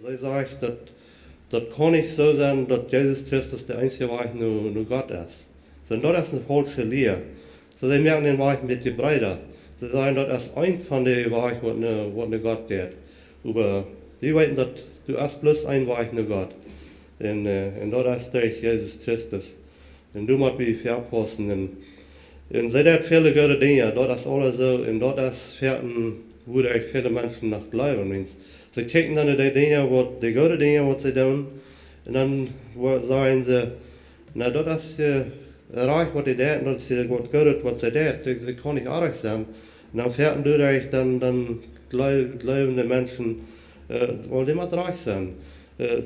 Sie sagt, das kann nicht so sein, dass Jesus Christus der einzige Weg nur Gott ist. Sondern das ist eine falsche Lehre. So, sie merken den Weg ein bisschen breiter. Sie sagen, das ist ein von den Wegen, was ne Gott tut. Aber sie wissen, dass du hast bloß ein Weg nur Gott. Und das ist durch Jesus Christus. Und du musst mich verpassen. Und sie tut viele gute Dinge. Das ist alles so. Und das ist Ferten, wo viele Menschen nach glauben. Sie checken dann die Dinge, die gute Dinge, was sie tun. Und dann sagen sie, na, das ist reich, was sie tun, das ist was Gutes, was sie tun. Sie kann nicht arg sein. Und dann Ferten durch, dann glauben die Menschen, weil die mal reich sein.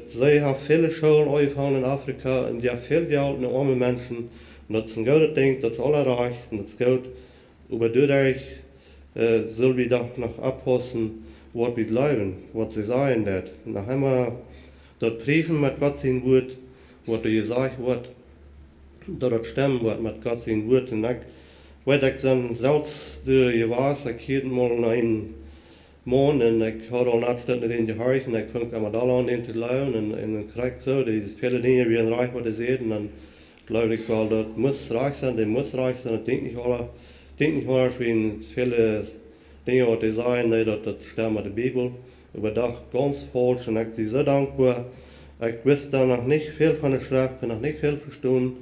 Sie haben viele Schulen aufgehauen in Afrika und die haben viel Geld und arme Menschen. Und das ist ein gutes Ding, das ist alle reich und das ist gut. Aber dadurch soll wir doch noch abpassen, was wir glauben, was sie sagen wird. Und dann haben wir das Prüfen mit Gott sein Wort, was gesagt wird, dass das stimmen wird mit Gott sein Wort. Und ich weiß, dann selbst ich weiß, ich hielt mal einen Mann und ich hatte auch Abschnitte in die Haare und ich fing einmal da an, in zu glauben und dann krieg so, die viele Dinge wie ein Reich, was ich sehe, und dann glaube ich, weil das muss reich sein, das muss reich sein, ich denke nicht mal, wie viele Dinge, was die sagen, nee, das stimmt mit der Bibel, aber das ganz falsch und ich bin so dankbar. Ich wusste da noch nicht viel von der Schrift, kann noch nicht viel verstehen,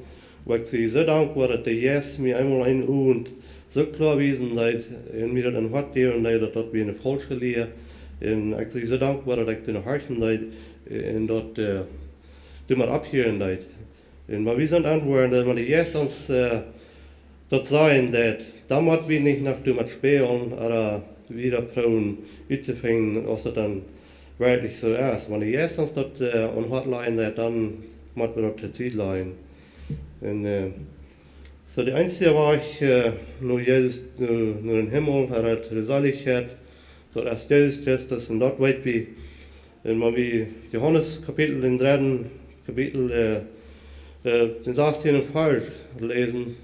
aber ich bin so dankbar, dass der Jesus mir einmal ein und so klar gewesen seid, und mir das in Wort geben, dass das wie eine falsche Lehre. Und ich bin so dankbar, dass ich den Herzen seid, und dass du mal abhören seid. Und wir sind antworten, dass wir die erst uns das sagen, dass damals wir nicht nach dem spielen oder wieder probieren, auszufinden, was das dann wirklich so ist. Wenn die erst uns das an Hart leiden, dann muss man das zur Zeit leiden. Und so die einzige Weg, nur Jesus, nur den Himmel, hat die Seligkeit, das ist Jesus Christus, und dort weit wie, wenn wir Johannes Kapitel, den 3. Kapitel, den 16. Vers lesen,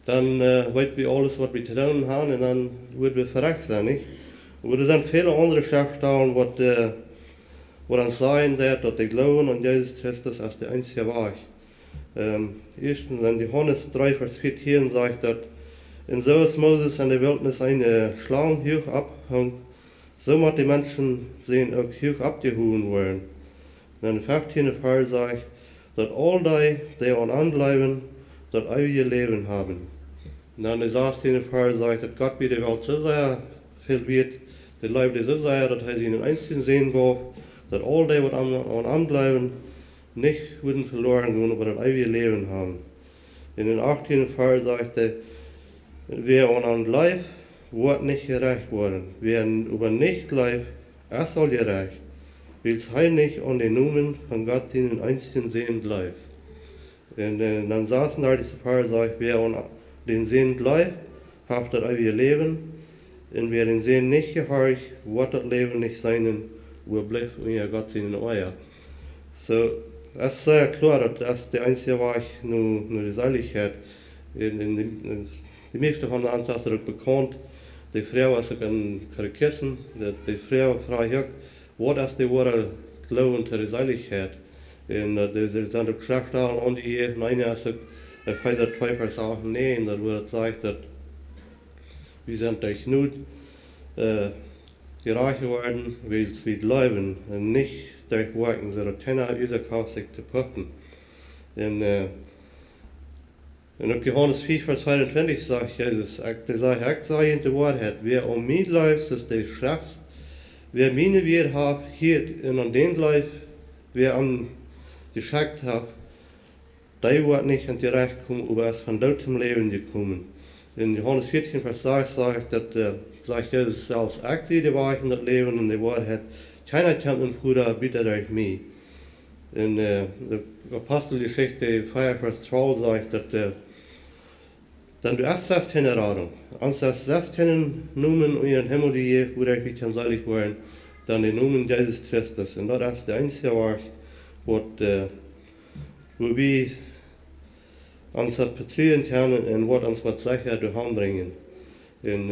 dann weit wir alles, was wir zu tun haben, und dann wird wir verreckt sein, nicht? Aber es sind viele andere Schriftstellen, wo dann sagen, dass die glauben an Jesus Christus als der einzige Weg. Erstens in Johannes 3, Vers 14 sagt, dass in so ist Moses in der Wildnis eine Schlange hoch abhängt, so muss die Menschen sehen auch hoch abgehoben werden. Und in der 15. Vers sagt, dass all die an anbleiben, das ewige Leben haben. Und dann in der 16. Vers sagt, dass Gott wie die Welt so sehr viel wird, die Leute so sehr, dass er sie in den einzigen sehen gab, dass all die, die an anbleiben, nicht würden verloren gehen, aber das ewige Leben haben. In den 18. Fall sagte, wer an bleibt, wird nicht gerecht worden. Wer aber nicht bleibt, er soll gerecht, weil es heil nicht an den Namen von Gott in den einzigen Sehen bleibt. Und dann saßen da diese Fall, sagt, wer an den Sehen bleibt, hat das ewige Leben, und wer den Sehen nicht gehorcht, wird das Leben nicht sein, wo bleibt ihr Gott in den Eier. So, es ist sehr klar, dass das der einzige Weg nur die Seligkeit. Die meisten von den Ancestors sind bekannt. Die Frau ist ein Kissen, die Frau fragt auch, was ist die wahre Glauben zur Seligkeit? Und die sind auch Schriftstellen an die Ehe, nein, ist der Vater zwei Versagen nehmen, das wird gesagt, dass wir sind durch Not gerecht worden, weil wir glauben und nicht durch Worten, sondern keiner dieser Kauf sich zu puffen. Und Johannes 4, Vers 22 sagt Jesus, ich sage in der Wahrheit, wer um mich läuft, ist der Schrift, wer meine Wert hat, hier und an den läuft, wer an geschickt hat, der wird nicht an die Recht kommen, aber ist von dort zum Leben gekommen. In Johannes 14, Vers 6 sagt Jesus selbst, ich sehe die Wahrheit in das Leben und die Wahrheit, keiner kennt den Bruder bitte durch mich. In der Apostelgeschichte 4, Vers 12 sagt, dass dann du erst sagst keine Radung, als das sagst keinen Namen in den Himmel, die wo ich kann selig werden, dann den Namen Jesus Christus. Und das ist der einzige Weg, wo wir uns vertrauen können und was uns was sicher durchbringen. Und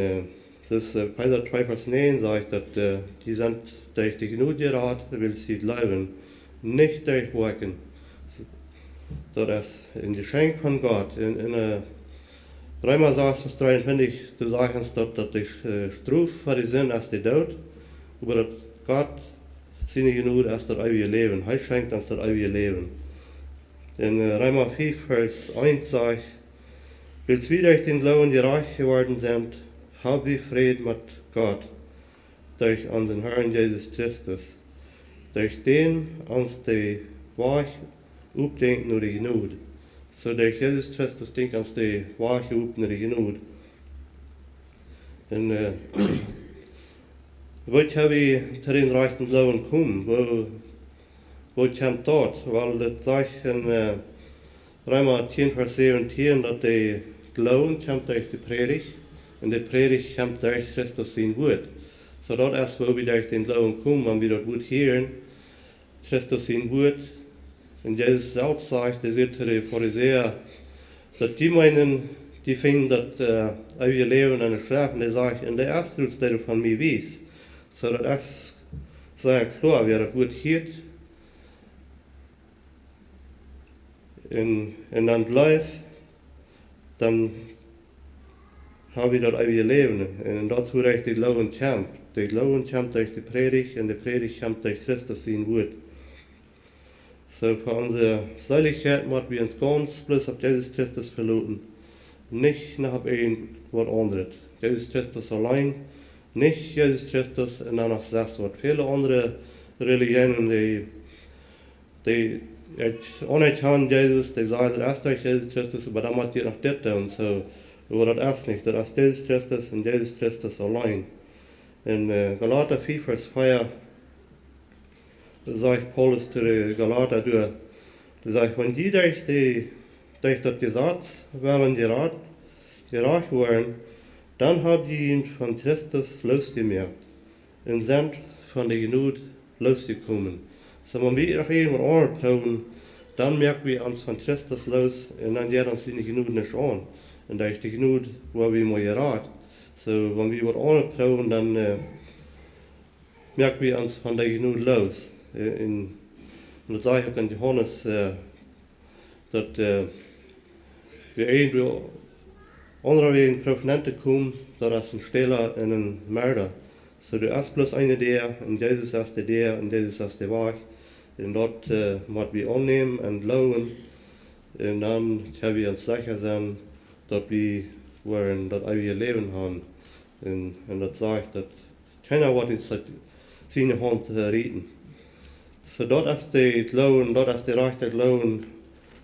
Dus Peiser 2 vers 9 sagt, dass die sind durch die Genut gerat, will sie leben, nicht durch Werken. Das ist ein Geschenk von Gott. In Römer 6 vers 23, du sagst, dass die Strafe für die Sinn ist die Tod, aber dass Gott seine Genut ist das ewige Leben. Er schenkt uns das ewige Leben. In Römer 4 vers 1 sagt, Wils wir durch den Glauben gerecht geworden sind, haben wir Frieden mit Gott durch unseren Herrn Jesus Christus, durch den uns die Wahrheit aufdenkt nur die Genut. So durch Jesus Christus denkt uns die Wahrheit auf nur die Genut. Und wo habe ich zu den rechten Glauben kommen? Wo kommt dort? Weil das sagt in Römer 10 vers 17, dass der Glauben kommt durch die Predigt und die Predigt kommt durch Christus sein Wort. So das ist, wo wir durch den Glauben kommen, wenn wir das Wort hören, Christus sein Wort. Und Jesus selbst sagt, der sagt zu den Pharisäern, dass die meinen, die finden, dass wir leben in der Schrift, und der sagt, in der ersten Rutsch, der du von mir weißt. So das ist sehr klar, wer das Wort hört, und dann bleibt, dann habe ich das ewige Leben. Und dazu reicht die Glauben kämpft. Die Glauben kämpft durch die Predigt und die Predigt kämpft durch Christus sein Wort. So für unsere Seligkeit müssen wir uns ganz bloß auf Jesus Christus verlassen. Nicht nach irgendwas anderes. Jesus Christus allein, nicht Jesus Christus und dann noch das Wort. Viele andere Religionen, die anerkennen Jesus, die sagen, das ist durch Jesus Christus, aber dann macht ihr noch das und so. Aber das ist nicht, das ist Jesus Christus und Jesus Christus allein. In Galater 4 vers 4 sagt Paulus zu den Galater, der sagt, wenn die durch das Gesetz wollen gerecht werden, dann haben die ihn von Christus losgemerkt und sind von der Genut losgekommen. So wenn wir noch irgendwo antrauen, dann merken wir uns von Christus los und dann geht uns die Genut nicht an. Und durch die Genut, wo wir mal gerecht. So wenn wir was antrauen, dann merken wir uns von der Genut los. Und das sage ich auch in Johannes, dass wir irgendwo andere wegen Propheten kommen, dass ist ein Stehler und ein Mörder. So du hast bloß eine der, und Jesus ist der, und Jesus ist der Wahrheit. Und dort müssen wir annehmen und glauben. Und dann können wir uns sicher sein, dass wir das ewige Leben haben. Und das sagt, dass keiner wird uns seine Hand retten. So dort ist der Glauben, dort ist der rechte Glauben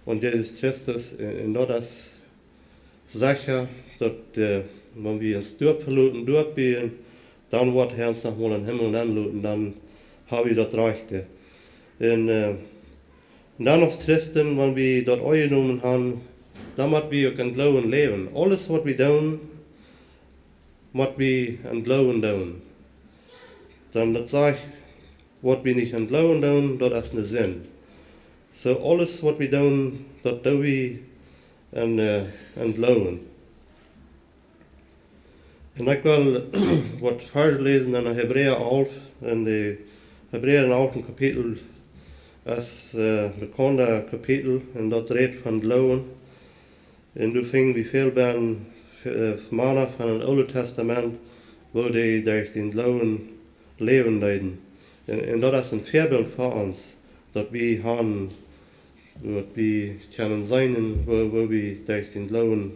an Jesus Christus. Und dort ist sicher, dass wenn wir uns durchbeten, dann wird Herr uns nochmal in den Himmel anluten, dann habe ich das Rechte. Und dann als Christen, wenn wir das angenommen haben, dann müssen wir auch in Glauben leben. Alles, was wir tun, müssen wir in Glauben tun. Dann das sage ich, was wir nicht in Glauben tun, das ist ein Sinn. So alles, was wir tun, das tun wir in Glauben. Und ich will was vorlesen in Hebräer 11, in die Hebräer 11. Kapitel, das bekannte Kapitel, und dort redet von Glauben. Und du fing wie viel ben Männer von dem Alten Testament, wo die durch den Glauben leben leiden. Und das ist ein Vorbild für uns, dass wir haben, dass wir können sein, wo wir durch den Glauben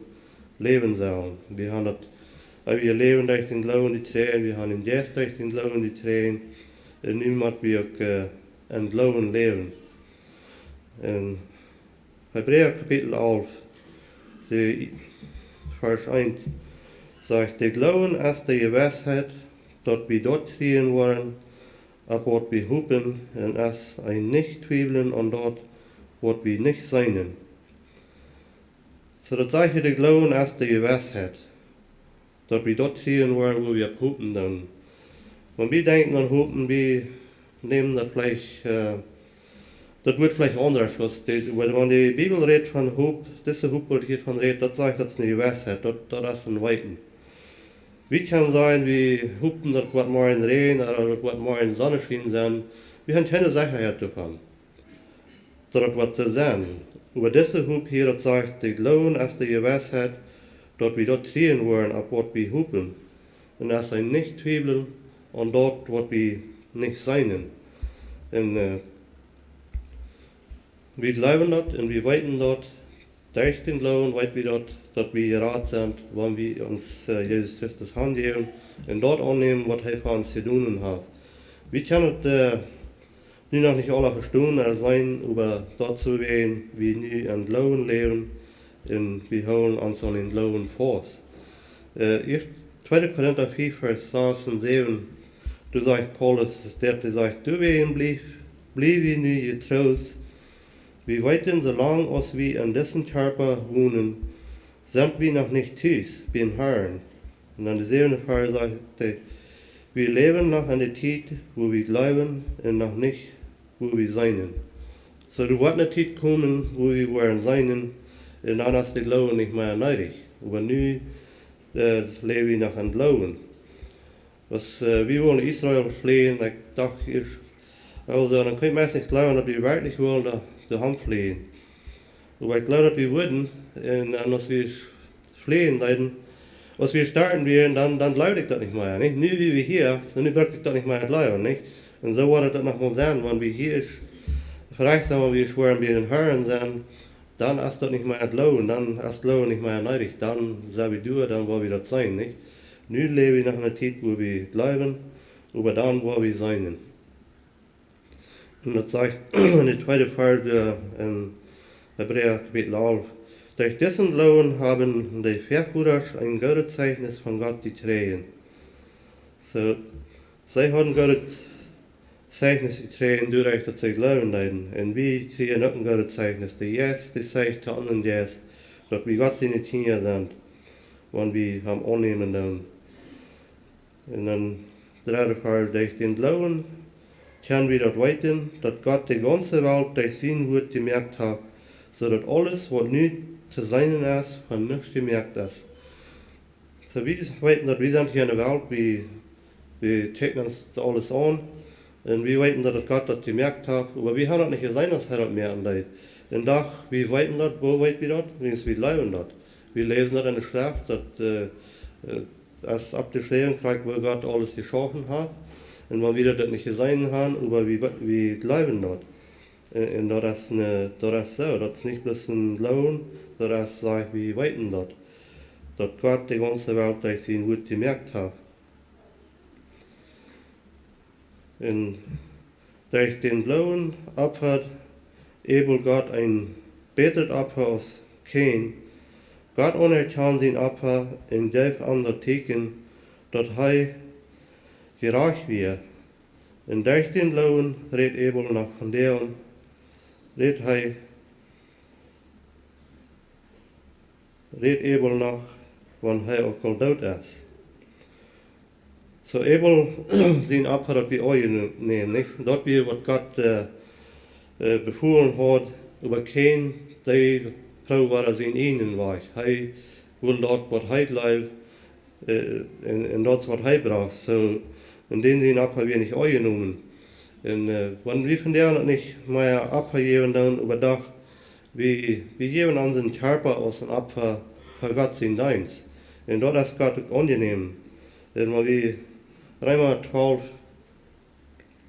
leben sollen. Wir haben das wir leben durch den Glauben getreten, wir haben den Geist durch den Glauben getreten, und nun müssen wir auch in Glauben leben. In Hebräer Kapitel 11, Vers 1, sagt, der Glauben ist die Gewissheit, dass wir dort kriegen wollen, ab was wir hoffen, und es ein Nicht-Zweifeln an dort, was wir nicht sein. So das sagt, der Glauben ist die Gewissheit, dass wir dort kriegen wollen, wo wir hoffen dann. Wenn wir denken an Hoffen, wir nehmen das vielleicht, das wird vielleicht anders, wenn die Bibel redet von Hope, diese Hope, wo hier von redet, das sagt, das ist eine Gewissheit, das ist ein Weiten. Wie kann sein, wie hupen, dass was morgen Regen oder was morgen Sonne schien sein. Wir haben keine Sicherheit davon, dass was zu sein. Über diese Hup hier, das sagt, die Glowen als die Gewissheit, dort wir dort kriegen wollen, ab was wir hupen. Und als sie nicht zweifeln, und dort, was wir nicht sein. Und wir glauben dort, und wir weiten dort, durch den Glauben, weit wir dort, dass wir gerat sind, wann wir uns Jesus Christus handgeben, und dort annehmen, was er für uns zu tun hat. Wir können nu noch nicht alle verstehen, sein, aber dazu gehen, wie nu an Glauben leben, und wir holen uns an den Glauben fast. 2. Korinther 4, Vers 6 und 7, du sagst Paulus, du sagst, du werden blieb nu getrost, wir weiten, solange als wir an dessen Körper wohnen, sind wir noch nicht tief, beim Herrn. Und dann der 7. Vers sagt, wir leben noch an der Zeit, wo wir glauben, und noch nicht, wo wir sein. So, du wird eine Zeit kommen, wo wir werden sein, und dann ist der Glauben nicht mehr nötig. Aber nu leben wir noch an Glauben. Wir wollen Israel fliehen, ich dachte, also dann können wir nicht glauben, dass wir wirklich wollen, daheim fliehen. Aber ich glaube, dass wir würden, und als wir fliehen, als wir starten werden, dann glaube ich das nicht mehr. Nicht? Nu wie wir hier, so nu brauche ich das nicht mehr glauben. Nicht? Und so wird das noch mal sein, wenn wir hier vielleicht sagen wir schwören, wir den Herren sind, dann ist das nicht mehr glauben, dann ist Glauben nicht mehr nötig, dann sagen wir durch, dann wollen wir das sein. Nicht? Nu leben wir nach einer Zeit, wo wir glauben, aber dann wollen wir sein. Und das sagt in der 2. Vers in Hebräer Kapitel 11. Durch dessen Glauben haben die Vorväter ein gutes Zeichnis von Gott gekriegt. So, sie haben Gottes Zeichnis gekriegt, dadurch, dass sie glauben leiden. Und wir kriegen auch ein gutes Zeichnis. Die Jesus, die sagt zu anderen Jesus, dass wir Gott seine Kinder sind, wenn wir haben annehmen dann. Und dann 3. Vers, durch den Glauben können wir dort weiten, dass Gott die ganze Welt durch sein Wort gemerkt hat, so dass alles, was nicht zu sein ist, von nichts gemerkt ist. So wir weiten, dass wir sind hier in der Welt, wir checken uns alles an, und wir weiten, dass Gott das gemerkt hat, aber wir haben das nicht gesehen, dass er das merken lässt. Und doch, wir weiten das, wo weiten wir das? Wir leben das. Wir lesen das in der Schrift, dass ab der Schreibung kriegt, wo Gott alles geschaffen hat. Und wenn wir das nicht gesehen haben, aber wir glauben dort. Und das ist so, das ist nicht bloß ein Glauben, das sagt, wir weiten dort. Dass Gott die ganze Welt durch sein Wort gemerkt hat. Und durch den Glauben opfert Abel Gott ein betet Opfer aus Kain. Gott anerkannt sein Opfer und gab ihm das Teken, dass er gerecht wird. Und durch den Glauben redet Abel nach von dem, redet Abel nach, wenn er auch tot ist. So Abel sein Opfer, das wir euch nehmen, nicht? Dort wir, was Gott befohlen hat, über Kain, die Frau war sein eigenen Weg. Er will dort, was er glaubt, und das, was er braucht. So, und den sein Opfer wir nicht euch genommen. Und wenn wir von der nicht mehr Opfer geben, dann überdacht, wir geben unseren Körper aus einem Opfer für Gott sein Dienst. Und dort ist Gott angenehm. Und wenn wir Römer 12,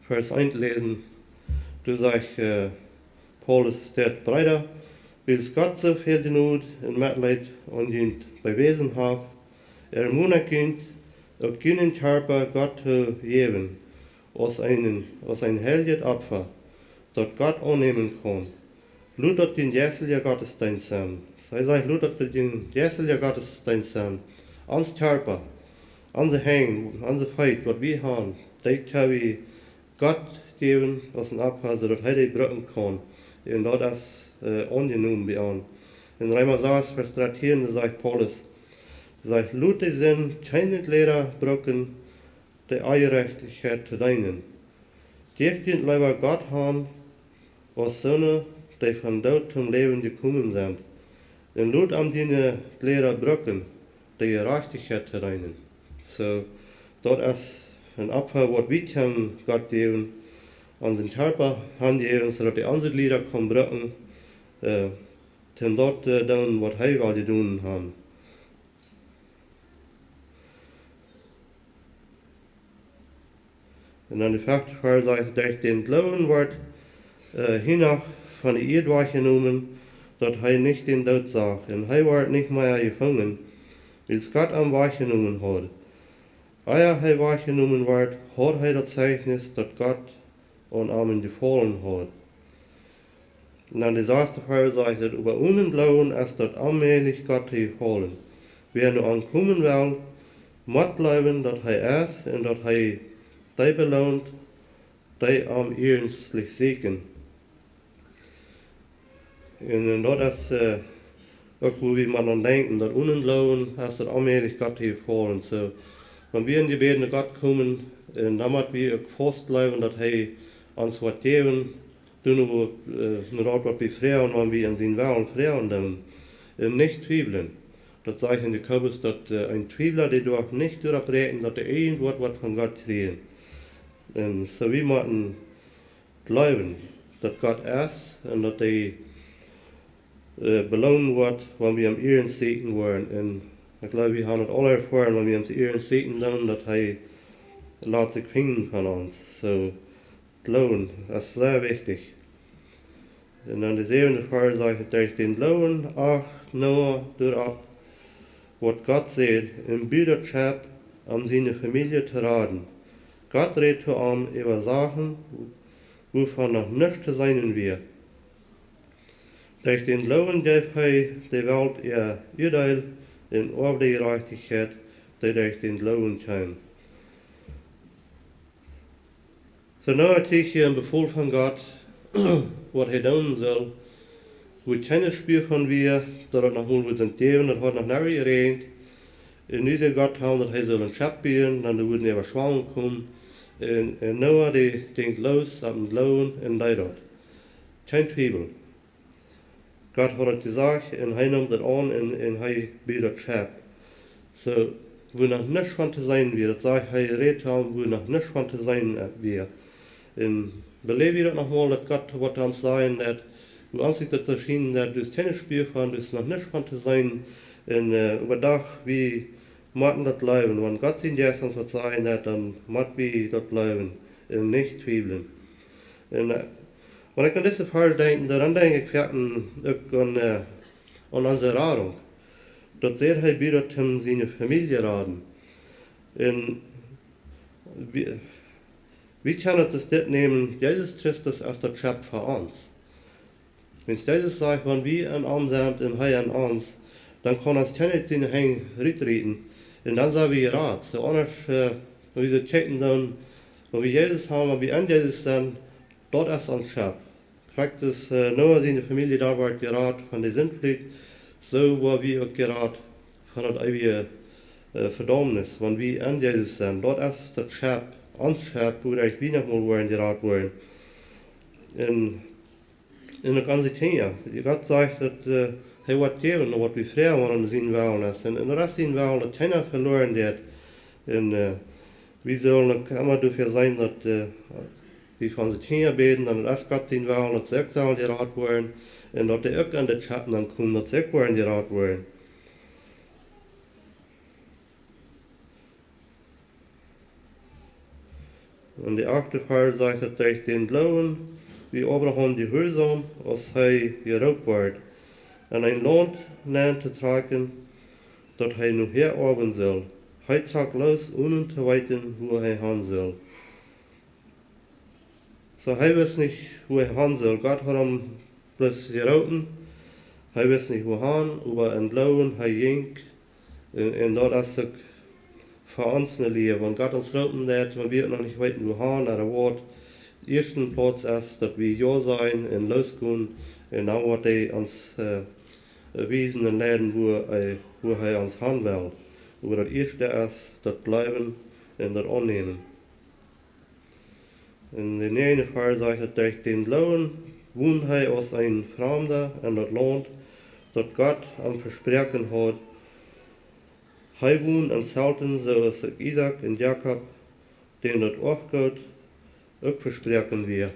Vers 1 lesen, du sagst, Paulus steht breiter, weil Gott so viel Not und Mitleid an ihn bewiesen hat, ermutigt, auch keinen Körper Gott zu geben, als ein heiliges Opfer, das Gott annehmen kann. Lud das den jährlichen Gottesdienst sein. Er sagt, lud das den jährlichen Gottesdienst sein. Ans Körper, unsere Hänge, unsere Feit, was wir haben, das können wir Gott geben als ein Opfer, so dass er die brücken kann. Und das ist angenommen bei uns. In Römer 6, Vers 13 sagt Paulus, sagt, lud die Sinn, keine Lehrer brücken, die Gerechtigkeit zu dienen. Gebt den lieber Gott an, als Söhne, die von Tod zum Leben gekommen sind. Und lud am die Lehrer brücken, die Gerechtigkeit zu dienen. So, dat is een Abfall, wat we kan Gott geven, aan zijn Körper handgeven, zodat hij onze Glieder kan gebruiken, ten dat doen wat hij wil doen haben. En dan de vijfde vers zegt, dat den Glauben wordt hinach van de Eerd wahrgenommen, dat hij nicht den Tod zag, en hij wordt nicht mehr gevangen, weil Gott am wahrgenommen hat. Eer hij wahrgenommen wordt, hat hij dat Zeichnis, dat Gott an Armen gefallen hat. En dan de zesde vers zegt, dat über unseren Glauben ist dat allmählich Gott gefallen. Wer nu ankommen will, moet blijven dat hij is, en dat hij die belohnt, die am ernstlich seken. En dat is ook wo wir mal an denken, dat Unglauben ist dat allmählich Gott gefallen. So, wenn wir in die Gebeten Gott kommen, dann müssen wir auch festbleiben, dass er uns was geben, tun wir nur was wir fragen, wenn wir in seinen Willen fragen, dann nicht zweifeln. Das sagt in der Kabus, dass ein Zweifler, der darf nicht durchbrechen, dass er irgendwas was von Gott kriegt. So wir müssen glauben, dass Gott ist und dass er belohnt wird, wenn wir am Ehren sehen wollen. Und ich glaube, wir haben es alle erfahren, wenn wir am Ehren sehen, dann, dass er lässt sich finden von uns. So, glauben, das ist sehr wichtig. Und dann der siebente Vers sagt, durch den Glauben acht nur durchab, was Gott sagt, im Brüderschaft an seine Familie zu raten. Gott redet zu ihm über Sachen, wovon noch nichts zu sein wird. Durch den Glauben gibt er der Welt ihr Urteil in der Gerechtigkeit, die durch den Glauben kommt. So nu krieg ich hier ein Befehl von Gott, was er tun soll. Wo keine Spür von wir, dass er noch mal mit seinem Leben, das hat noch nicht geregnet. Und dieser Gott haben, dass er soll ein Schab bieten, dann würden er schwanger kommen. Und Noah, die denkt los, ab dem Glauben, und leidet dort. Kein Zweifel. Gott hat es gesagt, und er nimmt das an, und er bietet Schab. So, wo noch nichts von zu sein wird, das sagt er, redet haben, wo noch nichts von zu sein wird. Und belebe ich das nochmal, dass Gott wird uns sagen, dass du ansiehst, dass das schien, dass du es keine Spiel von, du es noch nichts von zu sein, und überdach, wie müssen das bleiben. Wenn Gott in Jesus uns was sagen hat, dann müssen wir das bleiben, und nicht zweifeln. Und wenn ich an diese Fall denke, dann denke ich, wir hatten auch an unsere Radung. Dat zeer hij biedt hem zijn familie raden. En wie kann het dus dit nemen? Jezus Christus is dat Schöpfer voor ons. Wenn Jezus sagt, wenn wir an ihm sind und er an uns, dann kann uns keiner seine Hänge ritreden. Und dann sagen wir Rat. So anders, wenn wir so checken dann, wenn wir Jesus haben, wenn wir an Jesus sind, dort ist uns Schöpfer. Kriegt es nur seine Familie da wird gerat von der Sintflut, so war wir auch gerade von der ewigen Verdammnis, wenn wir an Jesus sind. Dort ist das Schab, ans Schab, wo wir wieder mal wollen, geraten wollen. In der ganzen Kenia. Gott sagt, dass er wird geben, was wir früher wollen, sehen wollen. Und der Rest sehen wollen, dass keiner verloren wird. Und wir sollen immer dafür sein, dass wir von den Kenia beten, dann das Gott sehen wollen, dass sie auch sollen geraten wollen. Und dass die auch an den Schatten dann kommen, dass sie auch wollen geraten wollen. Und die achte Fall sagt, dass durch den Glauben, wie Abraham die Gehorsam, als er geraubt wird, an ein Land nahen zu tragen, dass er noch herarbeiten soll. Er tragt los, ohne zu weiten, wo er hin soll. So, er weiß nicht, wo er hin soll. Gott hat ihm bloß geraten, er weiß nicht, wo hin, aber in Glauben, er ging, und das ist auch für uns ein Leben. Wenn Gott uns raten lässt, wenn wir noch nicht wissen, wo hin, er wird, der erste Platz ist, dass wir ja sein und losgehen, und dann wird er uns wiesen und lehren, wo er uns hin will. Aber das erste ist, das Bleiben und das Annehmen. In der nächsten Fall sagt er, durch den Glauben wohnt er als ein Fremder in das Land, das Gott am Versprechen hat. hij woont en zelten zoals Isaak en Jakob, denen dat opgeht, ook versprechen wir.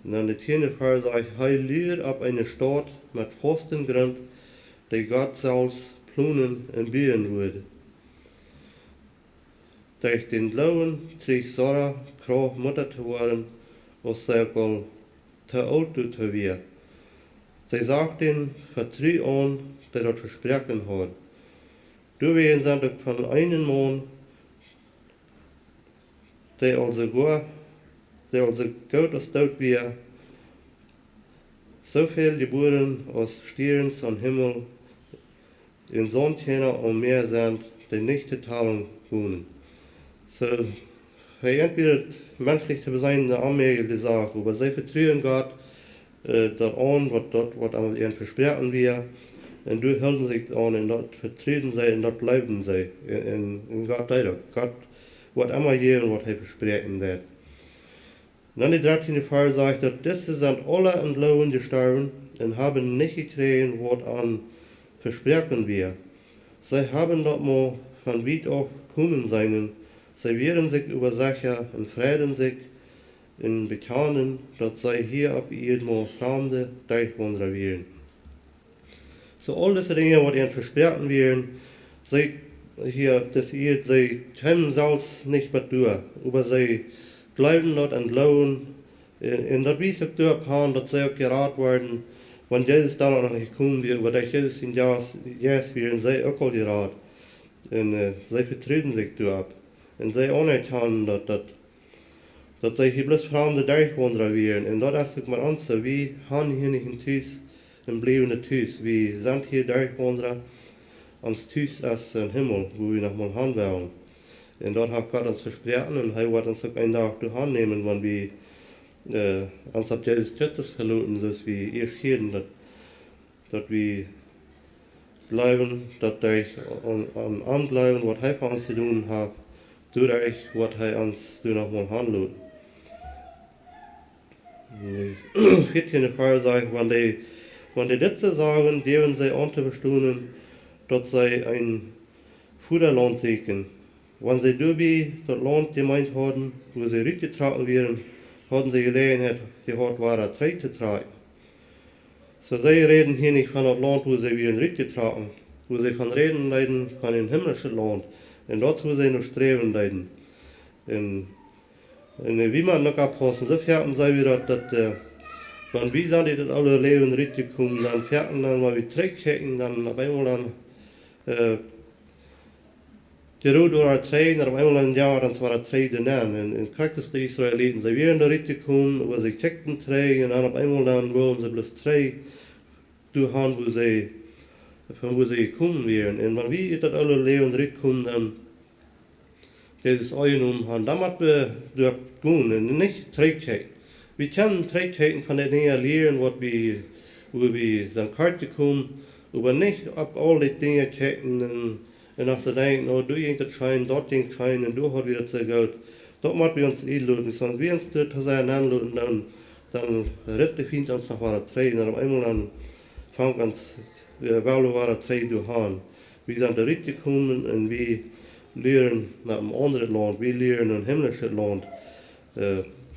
En dan de tiende vers zegt, hij leert op een stad met vasten grond, die Gott zelfs ploenen en bieden würde. Durch den Glauben trägt Sarah Kraft, Mutter zu werden, als sie auch al te oud doet te weer. Zij sagt den Vertrau an, der das Versprechen hat. Du werden sind auch von einem Mann, der also Gott als dort wir, so viel geboren aus Stirns am Himmel, in Sonnentäner und Meer sind, die nicht zu teilen wohnen. So, hij entweder menschlich zu sein, eine Armee sagt, aber sie vertrauen Gott, dat an, wat an ihren versprechen wir, und du halten sich an, und dort vertreten sie, und dort bleiben sie, in Gott leider. Gott, wat immer geben, wat hij versprechen wird. Dann die 13. Vers sagt, dass diese sind alle in Glauben gestorben und haben nicht gekriegt, was an versprechen wir. Sie haben dort mal von weit auf kommen sein, sie werden sich über Sachen und freuen sich in Bekanen, dass sie hier auf Erden mal Fremde durchwandern werden. So all diese Dinge, was ihnen versprechen werden, sie hier, das Erd, sie können selbst nicht mehr durch, aber sie glauben dort und glauben, und das weiß auch durch kann, dass sie auch geraten werden, wenn Jesus dann noch nicht kommen wird, aber durch Jesus in Jesus werden sie auch all geraten. Und sie vertreten sich durch. Und sie anerkennen, dass sie hier bloß Fremde durchwandern werden. Und das ist mal an, so wie haben hier nicht ein Tüß, ein bleibender Tüß. Wir sind hier durchwandern, ans Tüß als im Himmel, wo wir nochmal hin wollen. Und dort hat Gott uns versprochen und er wird uns auch einen Tag durch annehmen, wenn wir uns auf Jesus Christus verlassen, dass wir erst hier, dass wir glauben, dass durch an Anglauben, was er für uns zu tun hat, durch was er uns nochmal handelt. Die 14. Vers sagt, wenn die das sagen, geben sie an zu verstehen, dass sie ein Futterland suchen. Wenn sie dabei das Land gemeint haben, wo sie rückgetragen werden, hatten sie Gelegenheit gehabt, wahre Zeit zu tragen. So sie reden hier nicht von dem Land, wo sie werden rückgetragen, wo sie von reden leiden, von dem himmlischen Land. Und dort, wo sie noch streben leiden. Und wie man noch abpassen, so fährten sie wieder, dass wenn wir sind, die das alle Leben rückgekommen, dann fährten dann mal wie Trägketten, dann auf einmal dann, die Rot war drei, und auf einmal ein Jahr, dann war drei daneben. Und kriegten die Israeliten, sie wären da rückgekommen, aber sie checkten drei, und dann auf einmal dann wollen sie bloß drei durchhauen, von wo sie gekommen wären. Und wenn wir das alle Leben rückkommen, dann dieses Eugen haben, dann müssen wir dort gehen, und nicht Trägketten. Wir können Trägkeiten von den Dingen lernen, wo wir dann Karte kommen, aber nicht ab all die Dinge checken, und als sie denken, oh, du ging das Schein, dort ging Schein, und du hast wieder zu gut. Dort müssen wir uns einladen, sonst wir uns dort anladen, dann rettet der Feind uns nach wahrer Trei, und auf einmal dann fangen uns, wahrer Trei durch an. Wir sind da gekommen, und wir lernen nach einem anderen Land, wir lernen ein himmlisches Land,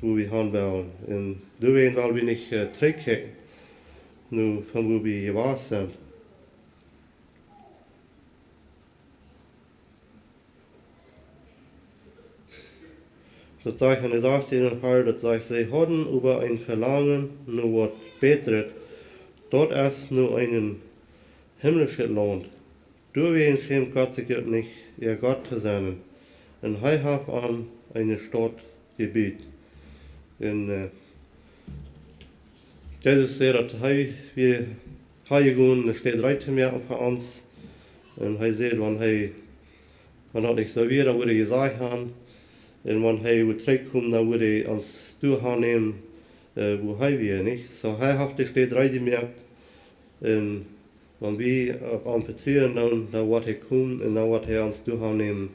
wo wir hin wollen. Und da wollen wir nicht Trägkeiten, nur von wo wir gewahr sind. Das sagt eine Sache in Fall, das sagt, sie hatten über ein Verlangen nur was Besseres. Dort ist nur ein himmlisches Land. Deswegen schämt Gott sich nicht, ihr Gott zu sein. Und er hat an eine Stadt gebiet. Und das ist sehr, dass wir gehen, es steht recht mehr für uns. Und er sieht, wenn das nicht so wird, dann würde ich gesagt haben, und wenn er wieder zurückkommt, dann würde er uns durchnehmen, wo er wir nicht. So er hat das steht recht gemerkt. Und wenn wir am Vertrauen, dann wird er kommen und dann wird er uns durchnehmen,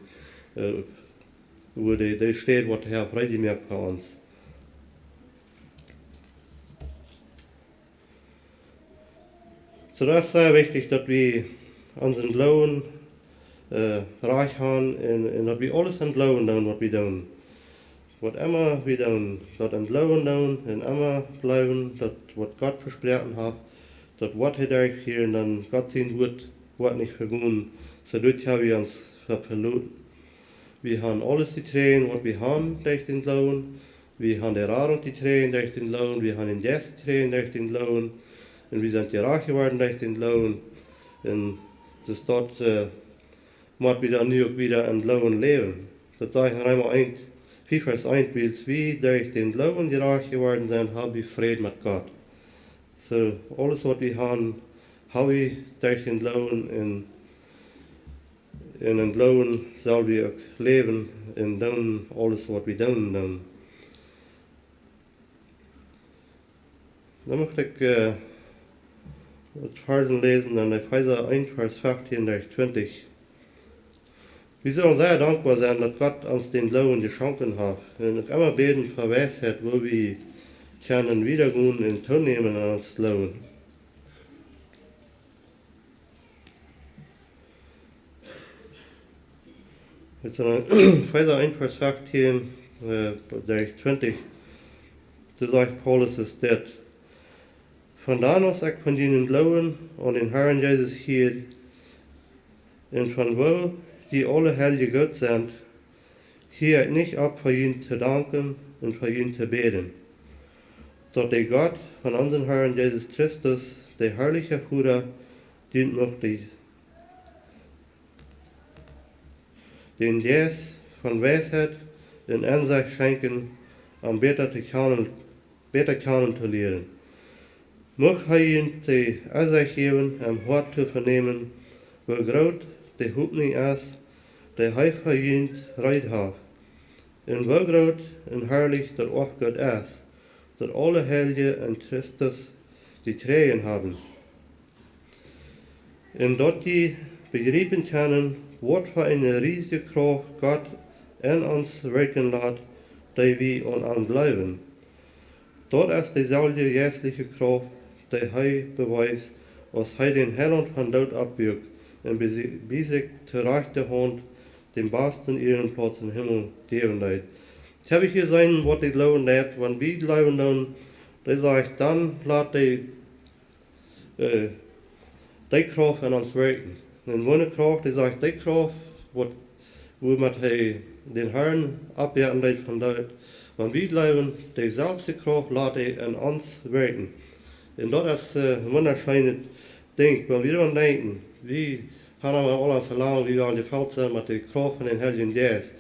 wo das steht, was er recht gemerkt für uns. So das ist sehr wichtig, dass wir unseren Glauben reich haben en dat we alles ontlopen doen wat we doen. Wat immer we doen, dat ontlopen doen en immer blijven, dat wat God versprochen hat, dat wat hij daar hier en dan God zijn wordt niet vergoen. So doet hebben we ons verloren. We haben alles getreten, wat we haben durch den Glauben. Wir haben die Erfahrung getreten durch den Glauben. Wir haben den Geist getreten durch den Glauben. Und wir sind reich geworden durch den Glauben. Und das dort muss wir dann auch wieder in Glauben leben. Das sage ich einmal 4 Vers 1, weil wir durch den Glauben reich geworden sind, haben wir Frieden mit Gott. So alles was wir haben wir durch den Glauben und in den Glauben sollen wir auch leben und dann alles was wir tun. Dann möchte ich het Versen lesen, dann Epheser 1, Vers 15 durch 20. Wir sollen sehr dankbar sein, dass Gott uns den Glauben geschenkt hat. Und ich immer beten für Weisheit, wo wir können wiedergehen und teilnehmen an uns Glauben. Jetzt Epheser 1, Vers 15 durch 20. Da sagt Paulus, ist das. Vandaan ons ek van die Glauben an den Herrn Jesus hier, und von wo die alle heilige Gott sind, hier nicht ab für ihn zu danken und für ihn zu beten. Dort der Gott von unserem Herrn Jesus Christus, der herrliche Bruder, dient möchte, den Geist von Weisheit und Einsicht schenken, um besser kennen zu lernen. Mag hij ihn die Einsicht geben, am Hort zu vernehmen, wo groot die Hoffnung ist, die hij für ihn reit hat. Und wo groot und herrlich der auch Gott ist, dass alle Heilige in Christus die Tränen haben. Und dort die begreifen können, was für eine riesige Kraft Gott in uns wirken lässt, die wir an bleiben. Dort ist dieselbe geistliche Kraft, die hij beweist, als hij den Herrn von Tod abwirkt und bis sich zur rechten Hand den besten ihren Platz im Himmel geben wird. Jetzt habe ich gesehen, was die glauben lässt, wenn wir glauben dann, die sagt, dann lässt die Kraft in uns wirken. Und meine Kraft, die sagt, die Kraft, wo man den Herrn abwirken wird von Tod, wenn wir glauben, die selbste Kraft lässt in uns wirken. Und das ist ein wunderschönes Ding, wenn wir daran denken, wie kann man alle verlangen, wie wir alle gefällt sind mit der Kraft von den Heiligen Geist.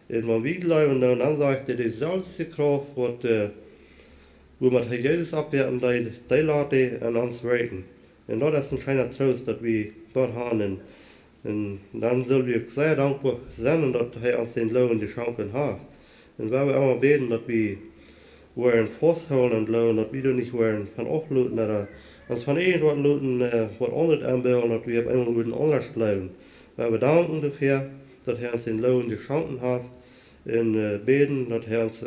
Und wenn wir glauben, dann sagt er, die selbste Kraft, wo man Jesus abwerten, die lässt an uns wirken. Und das ist ein schöner Trost, dass wir dort haben. Und dann sollen wir sehr dankbar sein, dass er uns den Glauben geschenkt hat. Und wenn wir immer beten, dass wir festhalten und glauben, dass wir nicht von aufluten oder uns von irgendwas luten, was anderes anbauen, dass wir auf einmal anders bleiben. Wir danken dafür, dass er uns den Glauben geschenkt hat und beten, dass er uns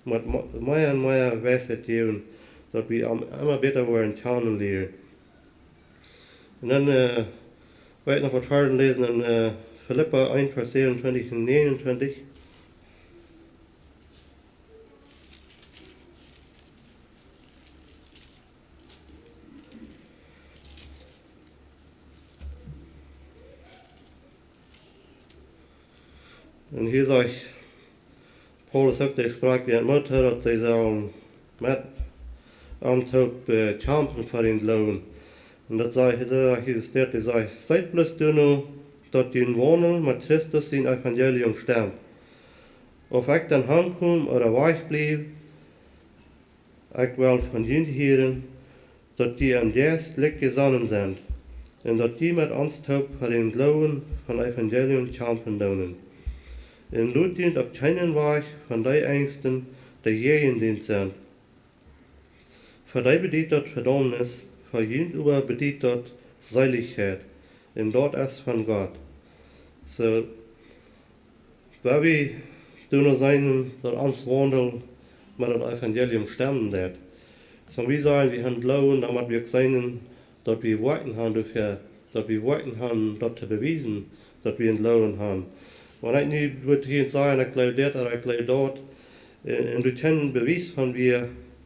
mit mehr und mehr Weisheit geben, dass wir immer besser werden kennenlernen. Und dann werde ich noch was Versen lesen in Philippa 1, Vers 27 und 29. Und hier sagt Paulus auch, der sprach wie ein Mutter, dass sie sollen mit kämpfen für den Glauben. Und das sagt Jesus dort, der sagt, seid bloß du nur, dass den Wandel mit Christus in Evangelium stammt. Ob ich dann heimkomme oder weich blieb, ich will von ihnen hören, dass die am Geist licht gesonnen sind und dass die mit uns für den Glauben von Evangelium kämpfen dürfen. Und Lut dient auf keinen Weg von den Ängsten, die jeden dient sind. Für die bedient dort Verdammnis, für jeden aber bedient dort Seligkeit. Und dort ist von Gott. So, weil wir nur sein, dass uns Wandel mit dem Evangelium stemmen wird. So, wir sagen, wir haben Glauben, damit wir sein, dass wir warten haben dafür, dass wir warten haben, dort zu beweisen, dat we entloven haben. Maar ik nu wil hier zeggen, ik geloof dit of ik geloof dat. En du kennst bewijs van wie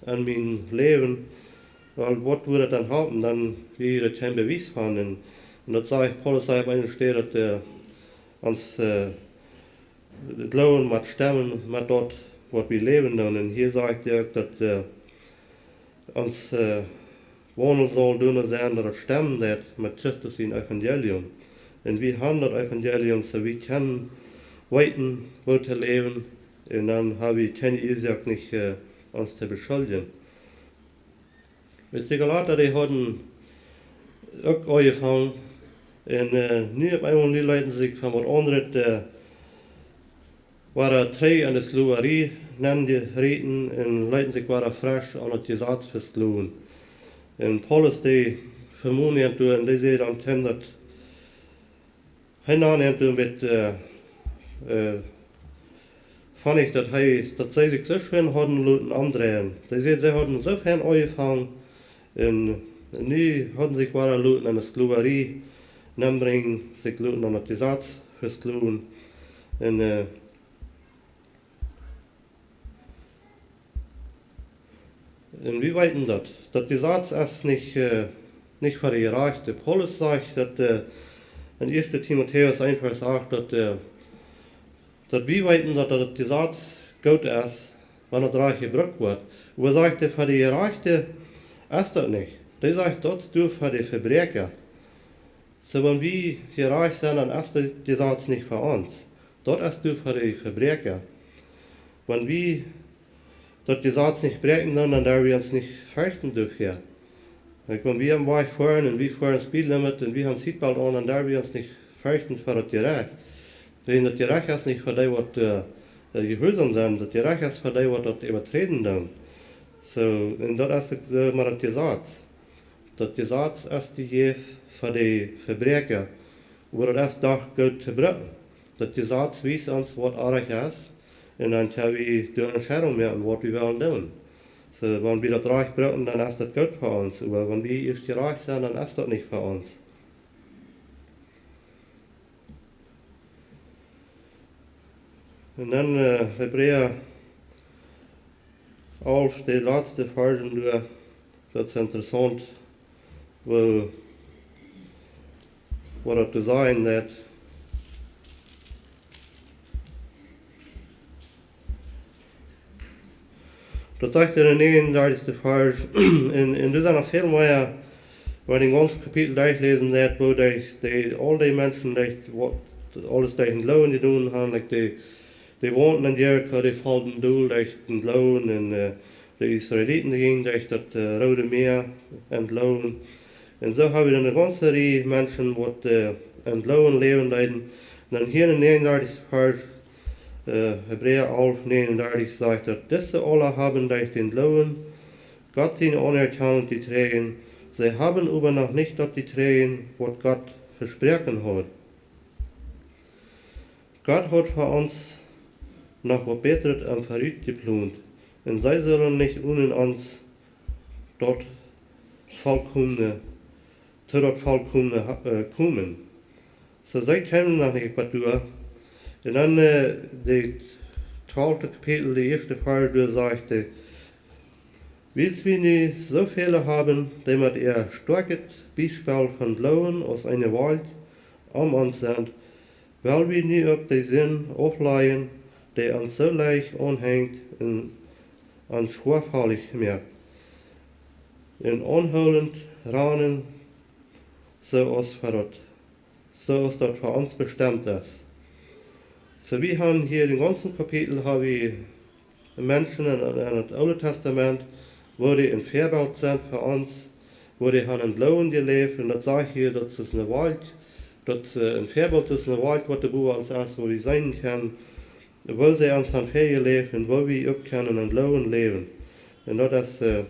aan mijn leven, wel wat würde dan haben, dan wie er kein bewijs van. En dat zei Paulus zei op een sted dat ons het geloven moet stemmen met dat wat we leven doen. En hier zegt hij ook dat ons wandel zal doen zijn dat het stemmen dat met Christus in evangelium. En we hebben dat evangelium, so we kunnen weten, wo te leven. En dan hebben we geen Isaak niet ons te beschuldigen. Met de Galater, die hadden ook aangevangen. En nu op eenmaal leiden ze zich van wat anderen, waren twee aan de slaverie, nemen die reten en leiden zich waren fresh aan het gezag versloven. En Paulus, die vermoedt toen, en die zei dan hem dat hij naneemt toen met vond ik dat zij zich zo schön hadden laten aandrehen. Zij hadden zo veel aangevangen en nu hadden zich waren laten aan de slaverie nemen, zich laten aan het gezag versloven. En wie weten dat? Dat gezag is nicht für die Gerechte. Paulus sagt, dat in 1. Timotheus 1 Vers 8, dat wie weten dat het gezag goed is, wanneer het reich gebruikt wordt. Maar sagt er, für die Gerechte is dat niet. Die sagt, dat is nur für die Verbrecher. So, wenn wir gerecht sind, dann ist das Gesetz nicht für uns. Das ist nur für die Verbrecher. Wenn wir das Gesetz nicht brechen, dann dürfen wir uns nicht fürchten dafür. Wenn wir am Weg fahren und wir fahren Speedlimit und wir haben Seatbelt an, dann dürfen wir uns nicht fürchten für das Gerecht. Denn das Gerecht ist nicht für die, was gehorsam sind, das Gerecht ist für die, was das übertreten dann. So, und das ist so mal das Gesetz. Das Gesetz ist die Gef für die Verbrecher, wo das doch gut zu brechen. Das Gesetz weist uns, was arg ist, und dann können wir die Entscheidung machen, was wir wollen tun. So, wenn wir das Reich brechen, dann ist das gut für uns, aber wenn wir erst gerecht sind, dann ist das nicht für uns. Und dann Hebräer 11, die letzte Versen, das ist interessant, wo das zu sagen hat. Dat zegt er in 39. Vers, en er zijn nog veel meer, waar ik ons kapitel durchlezen dat, wo al die mensen, alles die in Glowen gedaan hebben, like die woonden in Jericho, die vallen doel durch den Glowen, en de Israëlieten die gingen durch das Rode Meer entloven. En zo hebben we dan een ganze rij mensen wat entloven leven leiden. En dan hier in 39. Vers, Hebräer 11, 39 sagt, dass diese alle haben durch den Glauben Gott seine Anerkennung getragen. Sie haben aber noch nicht das getragen, was Gott versprochen hat. Gott hat für uns noch was Besseres am Verrückt geplant. Und sie sollen nicht ohne uns dort vollkommene kommen. So sie können noch nicht was tun. Und dann die 12. Kapitel, die 1. Vers, sagte, willst wir nicht so viele haben, die mit ihr starkes Beispiel von Glauben aus einer Welt um uns sind, weil wir nicht auch den Sinn aufleihen, der uns so leicht anhängt und uns schwerfällig macht. Und anholend ranen, so als das für uns bestimmt ist. So wir haben hier im ganzen Kapitel wir Menschen in das Alte Testament, wo die ein Vorbild sind für uns, wo die haben in Glauben gelebt, und das sage ich hier, das ist eine Welt, das ein Vorbild ist eine Welt, was bei uns ist, wo wir sein können, wo sie uns haben gelebt und wo wir auch können in Glauben leben. Und das ist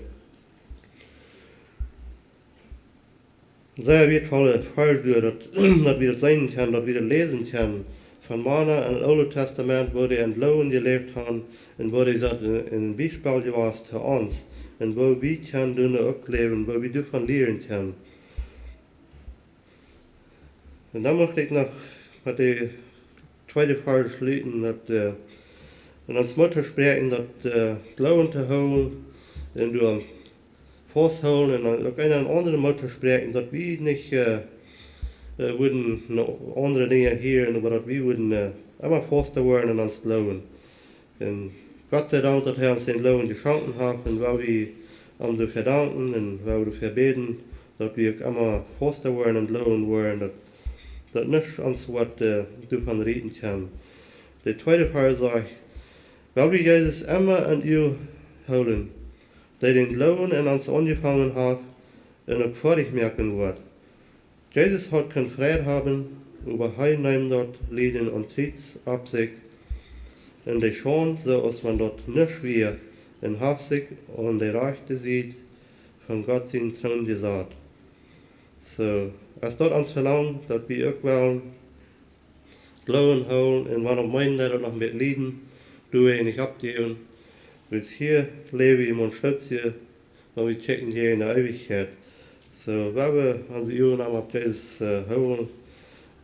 sehr wertvolle Frage, dass wir das sein können, dass wir das lesen können. Von Männer in das Alte Testament, wo die in Glauben gelebt haben und wo die ein Beispiel gewesen für uns und wo wir können auch leben, wo wir davon lernen können. Und dann möchte ich noch met de tweede vers lezen dat en ons moeten spreken dat Glowen te houden en door vasthouden en dan ook een andere moeten spreken dat we niet würden andere dingen hören, aber dat we würden immer faster worden in ons Glowen. En Gott sei Dank dat uns den Glowen geschenkt hat und weil wir am dafür danken und weil wir dafür beten, dat we ook immer faster worden en Glowen worden, dat nicht uns wat davon reden kann. Der zweite Vers sagt, weil wir Jesus immer an ihr houden, der den Glowen in uns angefangen hat und auch fertig merken wird. Jesus hat kein Frieden haben, aber er nimmt dort Leiden und Tritt ab sich, und der schon, so als man dort nicht wie in Hafsig und der Rechte sieht, von Gott seinen Thron gesagt. So, als dort uns verlangt, dass wir auch wollen, Glowen holen, und wann meinen, dass noch mit Leiden, du wir nicht abgeben, weil hier leben wir und schützen, und wir checken hier in der Ewigkeit. So, wenn wir unsere Ohren auf Jesus holen,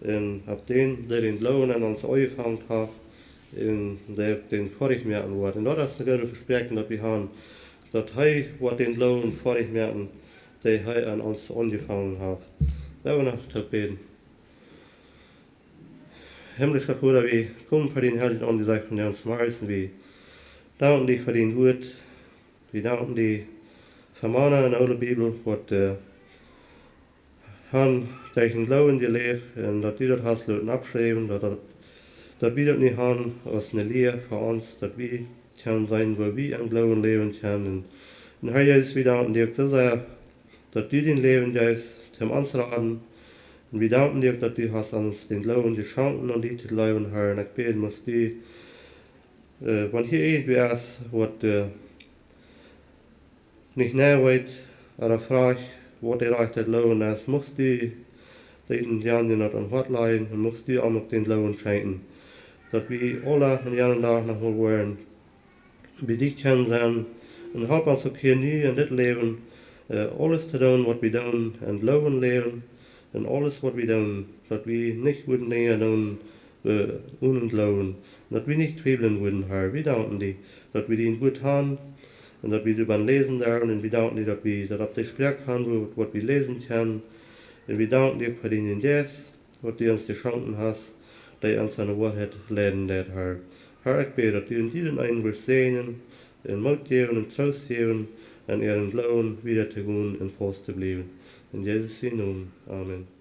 und auf den, der den Glowen an uns angefangen hat, und der den fertig merken wird. Und das ist ein gutes Versprechen, das wir haben, dass er den Glowen fertig merken, der er an uns angefangen hat. Wenn wir noch beten. Himmlischer Vater, wir kommen für den Herrn an die Seite von uns Marisen, wir danken dir für den Wort, wir danken dir für Mana in der Bibel, was han durch den Glauben gelebt und dass wir das hast abschreiben, dass wir das nicht haben als eine Lehre für uns, dass wir können sein, wo wir am Glauben leben können. Und Herr Jesus, wir danken dir so sehr, dass du den Leben gibst, zum uns raten. Und wir danken dir, dass du hast uns den Glauben geschenkt und die zu leben, Herr. Und ich bete, muss die, wenn hier irgendwie ist, was nicht näher wird, oder fragt, was der Recht der Glauben ist, muss die den Jahren nicht an Hort leiden und muss die auch noch den Glauben schenken. Dass wir alle in Jahren Tag noch mal wollen, wie die kennen sein und help uns auch hier nie in das Leben, alles zu tun, was wir tun, und Glauben leben, und alles, was wir tun, dass wir nicht würden näher tun, ohne Glauben, dass wir nicht zweifeln würden, Herr. Wir danken dir, dass wir den gut haben, und dass wir darüber lesen dürfen, und wir danken dir, dass wir das auf der Sprache haben, was wir lesen können, und wir danken dir für den Yes, was du uns geschenkt hast, der uns an der Wahrheit leiden wird, Herr. Herr, ich bete, dass du in jedem einen wirst segnen, in Mut geben und Trost geben, und ihren Glauben wieder zu tun und fest zu bleiben. In Jesus' Namen. Amen.